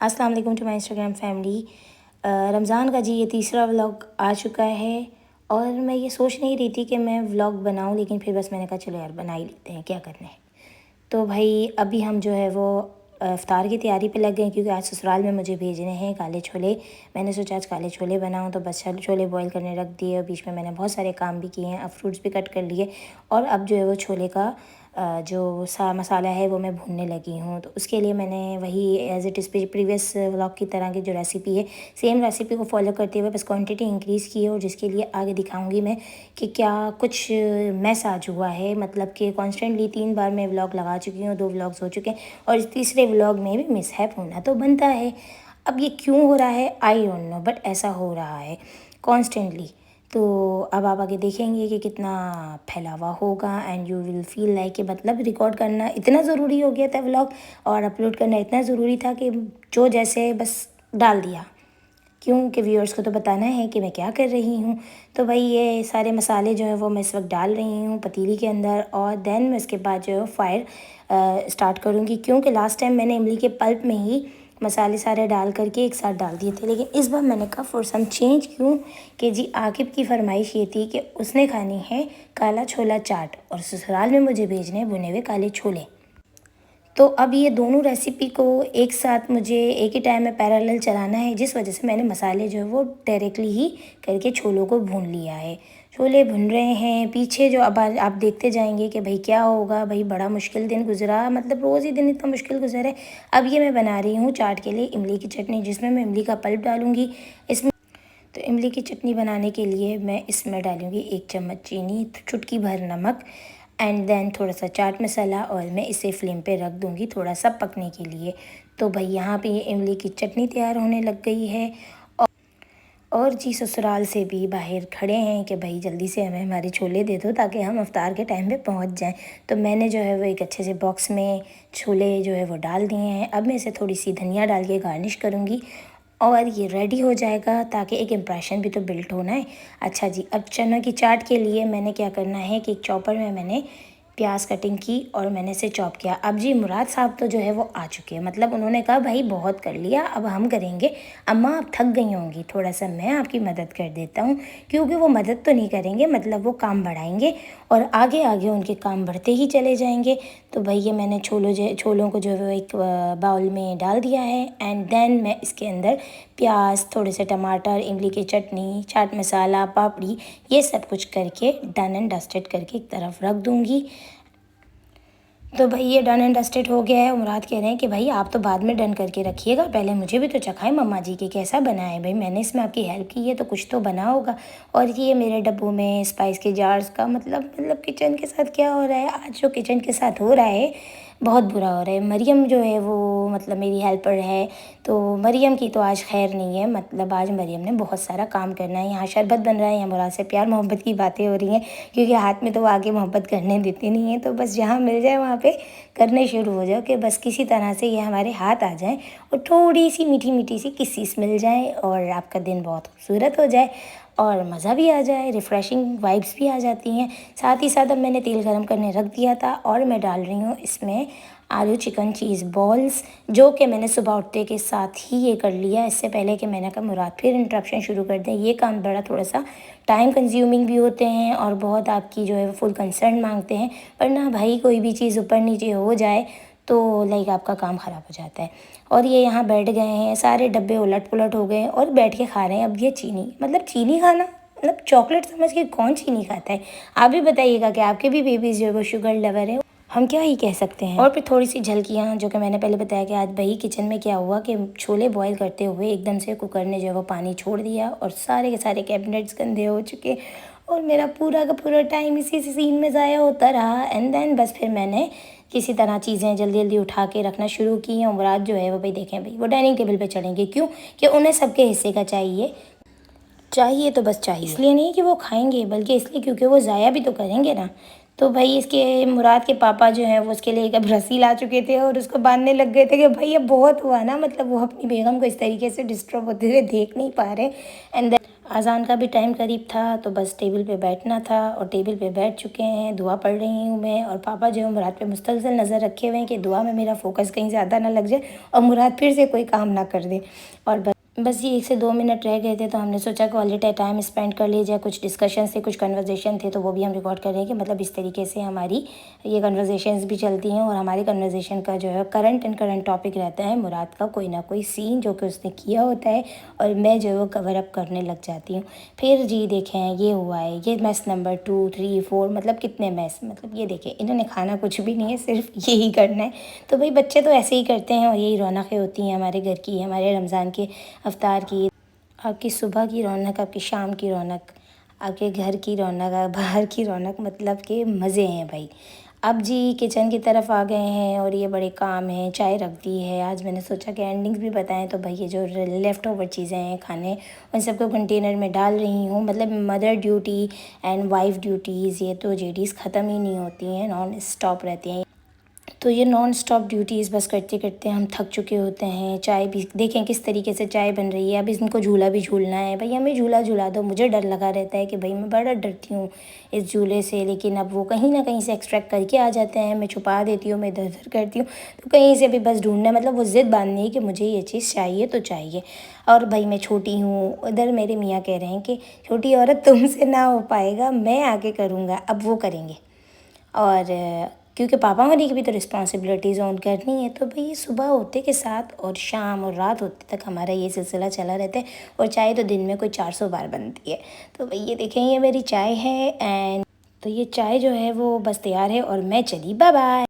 अस्सलाम वालेकुम to my Instagram family. Ramzan का जी ये तीसरा व्लॉग आ चुका है और मैं ये सोच नहीं रही थी कि मैं व्लॉग बनाऊं, लेकिन फिर बस मैंने कहा चलो यार बना ही लेते हैं, क्या करना है। तो भाई अभी हम जो है वो इफ्तार की तैयारी पे लग गए, क्योंकि आज ससुराल में मुझे भेजने हैं काले छोले। मैंने सोचा आज काले छोले बनाऊं, तो बस छोले बॉईल करने रख दिए और बीच में मैंने बहुत सारे काम भी किए हैं। अब फ्रूट्स भी कट कर लिए और अब जो है वो छोले का जो मसाला है वो मैं भूनने लगी हूँ। तो उसके लिए मैंने वही as it is previous vlog की तरह की जो रेसिपी है, सेम रेसिपी को फॉलो करते हुए बस क्वांटिटी इंक्रीज़ की है। और जिसके लिए आगे दिखाऊंगी मैं कि क्या कुछ मैस आज हुआ है। मतलब कि कॉन्स्टेंटली 3 बार मैं व्लॉग लगा चुकी हूँ, 2 व्लॉग्स हो चुके हैं और इस तीसरे व्लॉग में भी मिसहैप होना तो बनता है। अब ये क्यों हो रहा है आई डोंट नो, बट ऐसा हो रहा है कॉन्स्टेंटली। तो अब आप आगे देखेंगे कि कितना फैलावा होगा and you will feel like कि मतलब रिकॉर्ड करना इतना ज़रूरी हो गया था व्लॉग और अपलोड करना इतना ज़रूरी था कि जो जैसे बस डाल दिया, क्योंकि व्यूअर्स को तो बताना है कि मैं क्या कर रही हूँ। तो भाई ये सारे मसाले जो है वो मैं इस वक्त डाल रही हूँ पतीली के अंदर और देन मैं इसके बाद जो है फायर स्टार्ट करूँगी, क्योंकि लास्ट टाइम मैंने इमली के पल्प में ही मसाले सारे डाल करके एक साथ डाल दिए थे। लेकिन इस बार मैंने कहा फॉर सम चेंज, क्यों कि जी आकिब की फरमाइश ये थी कि उसने खानी है काला छोला चाट और ससुराल में मुझे भेजने भुने हुए काले छोले। तो अब ये दोनों रेसिपी को एक साथ मुझे एक ही टाइम में पैरेलल चलाना है, जिस वजह से मैंने मसाले जो है वो डायरेक्टली ही करके छोलों को भून लिया है। छोले भुन रहे हैं पीछे जो, अब आप देखते जाएंगे कि भाई क्या होगा। भाई बड़ा मुश्किल दिन गुजरा, मतलब रोज़ ही दिन इतना मुश्किल गुजरा है। अब ये मैं बना रही हूँ चाट के लिए इमली की चटनी, जिसमें मैं इमली का पल्प डालूँगी इसमें। तो इमली की चटनी बनाने के लिए मैं इसमें डालूँगी 1 चम्मच चीनी, चुटकी भर नमक एंड देन थोड़ा सा चाट मसाला और मैं इसे फ्लेम पे रख दूँगी थोड़ा सा पकने के लिए। तो भाई यहाँ पे ये इमली की चटनी तैयार होने लग गई है और जी ससुराल से भी बाहर खड़े हैं कि भाई जल्दी से हमें हमारे छोले दे दो ताकि हम इफ्तार के टाइम पे पहुंच जाएं। तो मैंने जो है वो एक अच्छे से बॉक्स में छोले जो है वो डाल दिए हैं। अब मैं इसे थोड़ी सी धनिया डाल के गार्निश करूँगी और ये रेडी हो जाएगा, ताकि एक इम्प्रेशन भी तो बिल्ट होना है। अच्छा जी, अब चना की चाट के लिए मैंने क्या करना है कि एक चॉपर में मैंने प्याज कटिंग की और मैंने इसे चॉप किया। अब जी मुराद साहब तो जो है वो आ चुके हैं, मतलब उन्होंने कहा भाई बहुत कर लिया अब हम करेंगे, अम्मा आप थक गई होंगी, थोड़ा सा मैं आपकी मदद कर देता हूँ। क्योंकि वो मदद तो नहीं करेंगे, मतलब वो काम बढ़ाएंगे और आगे आगे उनके काम बढ़ते ही चले जाएंगे। तो भाई ये मैंने छोलों को जो है वो एक बाउल में डाल दिया है एंड देन मैं इसके अंदर प्याज, थोड़े से टमाटर, इमली की चटनी, चाट मसाला, पापड़ी, ये सब कुछ करके डन एंड डस्टेड करके एक तरफ रख दूँगी। तो भाई ये डन एंड डस्टेड हो गया है। मुराद कह रहे हैं कि भाई आप तो बाद में डन करके रखिएगा, पहले मुझे भी तो चखाएं मम्मा जी के कैसा बना है। भाई मैंने इसमें आपकी हेल्प की है तो कुछ तो बना होगा। और ये मेरे डब्बों में स्पाइस के जार्स का मतलब किचन के साथ क्या हो रहा है आज, जो किचन के साथ हो रहा है बहुत बुरा हो रहा है। मरियम जो है वो मतलब मेरी हेल्पर है, तो मरियम की तो आज खैर नहीं है, मतलब आज मरियम ने बहुत सारा काम करना है। यहाँ शरबत बन रहा है, यहाँ मुराद से प्यार मोहब्बत की बातें हो रही हैं, क्योंकि हाथ में तो वो आगे मोहब्बत करने देती नहीं है। तो बस जहाँ मिल जाए वहाँ पे करने शुरू हो जाओ कि बस किसी तरह से ये हमारे हाथ आ जाए और थोड़ी सी मीठी मीठी सी किस्सिस मिल जाए और आपका दिन बहुत खूबसूरत हो जाए और मज़ा भी आ जाए, रिफ़्रेशिंग वाइब्स भी आ जाती हैं। साथ ही साथ अब मैंने तेल गरम करने रख दिया था और मैं डाल रही हूँ इसमें आलू चिकन चीज़ बॉल्स, जो कि मैंने सुबह उठते के साथ ही ये कर लिया, इससे पहले कि मैंने कहा मुराद फिर इंटरप्शन शुरू कर दें। ये काम बड़ा थोड़ा सा टाइम कंज्यूमिंग भी होते हैं और बहुत आपकी जो है फुल कंसर्न मांगते हैं, पर ना भाई कोई भी चीज़ ऊपर नीचे हो जाए तो लाइक आपका काम ख़राब हो जाता है। और ये यहाँ बैठ गए हैं, सारे डब्बे उलट पुलट हो गए और बैठ के खा रहे हैं। अब ये चीनी, मतलब चीनी खाना मतलब चॉकलेट समझ के कौन चीनी खाता है। आप भी बताइएगा कि आपके भी बेबीज़ जो है वो शुगर लवर है, हम क्या ही कह सकते हैं। और फिर थोड़ी सी झलकियाँ, जो कि मैंने पहले बताया कि आज भाई किचन में क्या हुआ कि छोले बॉईल करते हुए एकदम से कुकर ने जो है वो पानी छोड़ दिया और सारे के सारे कैबिनेट्स गंदे हो चुके और मेरा पूरा का पूरा टाइम इसी सीन में ज़ाया होता रहा। एंड देन बस फिर मैंने किसी तरह चीज़ें जल्दी जल्दी उठा के रखना शुरू की। और मुराद जो है वो भाई देखें भाई वो डाइनिंग टेबल पे चढ़ेंगे, क्यों कि उन्हें सबके हिस्से का चाहिए, चाहिए तो बस चाहिए, इसलिए नहीं कि वो खाएंगे बल्कि इसलिए क्योंकि वो ज़ाया भी तो करेंगे ना। तो भाई इसके मुराद के पापा जो हैं वो उसके लिए एक अब रस्सी ला चुके थे और उसको बांधने लग गए थे कि भाई अब बहुत हुआ ना, मतलब वो अपनी बेगम को इस तरीके से डिस्टर्ब होते हुए देख नहीं पा रहे। एंड अज़ान का भी टाइम करीब था, तो बस टेबल पे बैठना था और टेबल पे बैठ चुके हैं। दुआ पढ़ रही हूँ मैं, और पापा जो है मुराद पे मुस्तलसल नज़र रखे हुए हैं कि दुआ में मेरा फोकस कहीं ज़्यादा ना लग जाए और मुराद फिर से कोई काम ना कर दे। और बस ये 1 से 2 मिनट रह गए थे, तो हमने सोचा क्वालिटी टाइम स्पेंड कर लिया जाए। कुछ डिस्कशन थे, कुछ कन्वर्सेशन थे, तो वो भी हम रिकॉर्ड कर रहे हैं कि मतलब इस तरीके से हमारी ये कन्वर्सेशंस भी चलती हैं। और हमारी कन्वर्सेशन का जो है करंट टॉपिक रहता है मुराद का कोई ना कोई सीन जो कि उसने किया होता है, और मैं जो है वो कवर अप करने लग जाती हूँ। फिर जी देखें ये हुआ है, ये मैस नंबर 2 3 4, मतलब कितने मैस, मतलब ये देखें इन्होंने खाना कुछ भी नहीं है, सिर्फ यही करना है। तो भाई बच्चे तो ऐसे ही करते हैं और यही रौनकें होती हैं हमारे घर की, हमारे रमज़ान के अफ्तार की। आपकी सुबह की रौनक, आपकी शाम की रौनक, आपके घर की रौनक, बाहर की रौनक, मतलब कि मज़े हैं भाई। अब जी किचन की तरफ आ गए हैं और ये बड़े काम हैं। चाय रख दी है, आज मैंने सोचा कि एंडिंग्स भी बताएं, तो भाई ये जो लेफ़्ट ओवर चीज़ें हैं खाने, उन सबको कंटेनर में डाल रही हूँ। मतलब mother duty and wife duties, ये तो ड्यूटीज़ ख़त्म ही नहीं होती हैं, नॉन स्टॉप रहती हैं। तो ये नॉन स्टॉप ड्यूटीज़ बस करते करते हम थक चुके होते हैं। चाय भी देखें किस तरीके से चाय बन रही है। अब इनको झूला भी झूलना है, भाई हमें झूला झूला दो। मुझे डर लगा रहता है कि भाई मैं बड़ा डरती हूँ इस झूले से, लेकिन अब वो कहीं ना कहीं से एक्सट्रैक्ट करके आ जाते हैं। मैं छुपा देती हूँ, मैं इधर उधर करती हूँ, तो कहीं से भी बस ढूंढना है। मतलब वो ज़िद बांधनी है कि मुझे ये चीज़ चाहिए तो चाहिए। और भाई मैं छोटी हूँ, उधर मेरे मियाँ कह रहे हैं कि छोटी औरत तुमसे ना हो पाएगा, मैं आके करूँगा। अब वो करेंगे, और क्योंकि पापा होने की भी तो रिस्पॉन्सिबिलिटीज़ ऑन करनी है। तो भाई सुबह होते के साथ और शाम और रात होते तक हमारा ये सिलसिला चला रहता है। और चाय तो दिन में कोई 400 बार बनती है। तो भाई ये देखें ये मेरी चाय है, एंड तो ये चाय जो है वो बस तैयार है और मैं चली, बाय बाय।